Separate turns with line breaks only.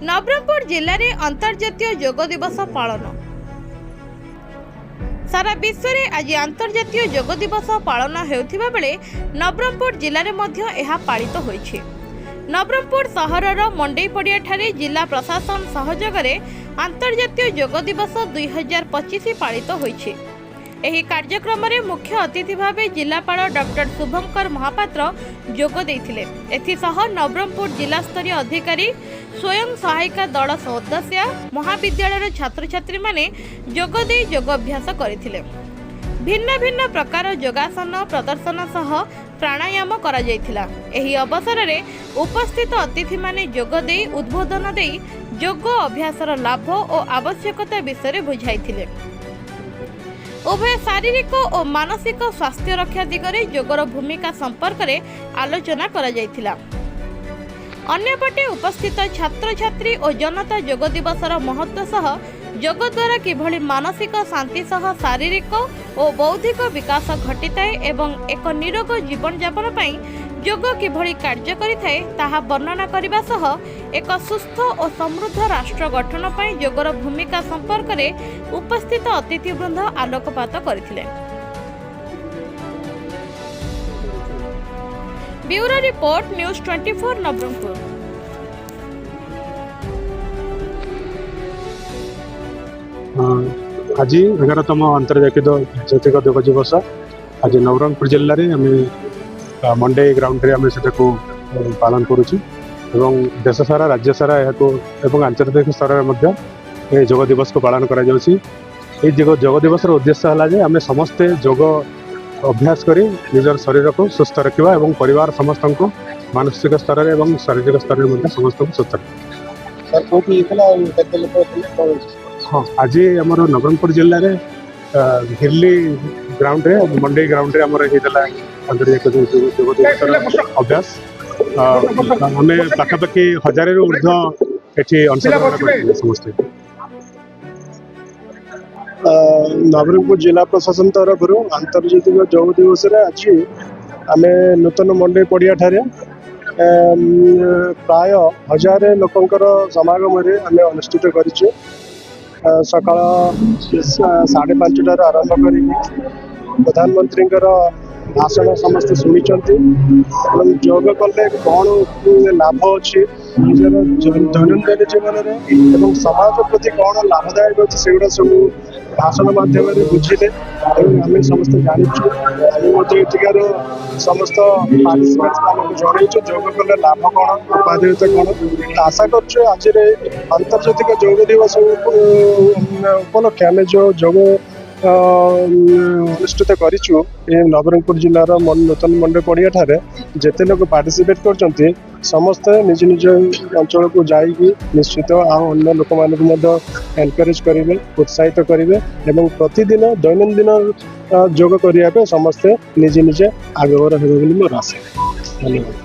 नवरंगपुर जिले में अंतर्जातीय योग दिवस पालन। सारा विश्व में आज अंतर्जातीय योग दिवस पालन होउथिबा बेले नवरंगपुर जिले में यह पालित होइछि। नवरंगपुर सहरर मंडई पड़िया ठारे जिला प्रशासन सहयोग में अंतर्जातीय योग दिवस 2025 पालित होइछि। एही कार्यक्रम में मुख्य अतिथि भाव जिलापाल डॉक्टर शुभंकर महापात्र जोग देइथिले। एथिसह नवरंगपुर जिला स्तरीय अधिकारी स्वयं सहायिका दल सदस्य महाविद्यालय छात्र छात्री माने जोग दे योग अभ्यास करथिले। भिन्न भिन्न प्रकार योगासन प्रदर्शन सह प्राणायाम करा जायथिला। एही अवसर में उपस्थित अतिथि माने जोग दे उद्बोधन दे योग अभ्यासर लाभ और आवश्यकता विषय बुझाइथिले। उभय शारीरिक और मानसिक स्वास्थ्य रक्षा दिगरे योगर भूमिका संपर्क में आलोचना करा जायथिला। अन्यपटे उपस्थित छात्र छात्री और जनता योग दिवसर महत्व सह योग द्वारा किभली मानसिक शांति सह शारीरिक और बौद्धिक विकास घटिताए एवं एक निरोग जीवन यापन पई योग किभली कार्य करिथाए ताहा वर्णना करिबा सह एक सुस्थ और समृद्ध राष्ट्र गठन पई योगर भूमिका संपर्क में उपस्थित अतिथिवृंद आलोकपात करथिले। Bureau report news 24 Nabarangpur.
आज 11तम अंतर्जातीय योग दिवस आज नवरंगपुर जिले में मंडे ग्राउंड रे पालन करुचु एवं देश सारा राज्य सारा एवं आंतर्जातिक स्तर में योग दिवस को पालन करा जाउछि। योग दिवस उद्देश्य है आम समस्ते योग अभ्यास करी निजर शरीर को सुस्थ रखा एवं परिवार समस्त को मानसिक स्तर एवं शारीरिक स्तर में समस्त को सुस्थ रखा। हाँ आज आम नवरंगपुर जिले में हिरली ग्राउंड रे मंडई ग्राउंड रे आम अंतर्जातीय योग दिवस अभ्यास आम पाखापाखि 1000 रु ऊर्ध्व एठी अंशग्रहण समस्त।
नवरंगपुर जिला प्रशासन तरफ अंतर्जातीय योग दिवस आज आम नूतन मंडई पड़िया ठारे प्राय 1000 लोकंकर समागम आम अनुष्ठित करिछु। सकाळ 5:30 आरंभ कर प्रधानमंत्री भाषण समस्ते शुणी योग कले कौन लाभ अच्छी निजर दैनंदिन जीवन में समाज प्रति कौन लाभदायक अच्छे सेगुड़ा सब भाषण माध्यम बुझिले आम समस्त जाचु। एଠିକାର समस्त पार्टिसिपेंट्स जनईचु योग कले लाभ कौन उपादेयता कौन। आशा कर आज अंतर्जातिक योग दिवस उपलक्षे आम जो योग अनुष्ठित करिछु नवरंगपुर जिलार नूतन मंडई पड़िया ठारे जेते लोग पार्टिसिपेट करछन्ती समस्त निज निज अंचल को जाइकी निश्चित अन्य लोक मानक एनकरेज करेंगे उत्साहित करेंगे एवं प्रतिदिन दैनंदिन योग करने समस्ते निजे निजे आगवर हेबे बोली मोर आशा। धन्यवाद।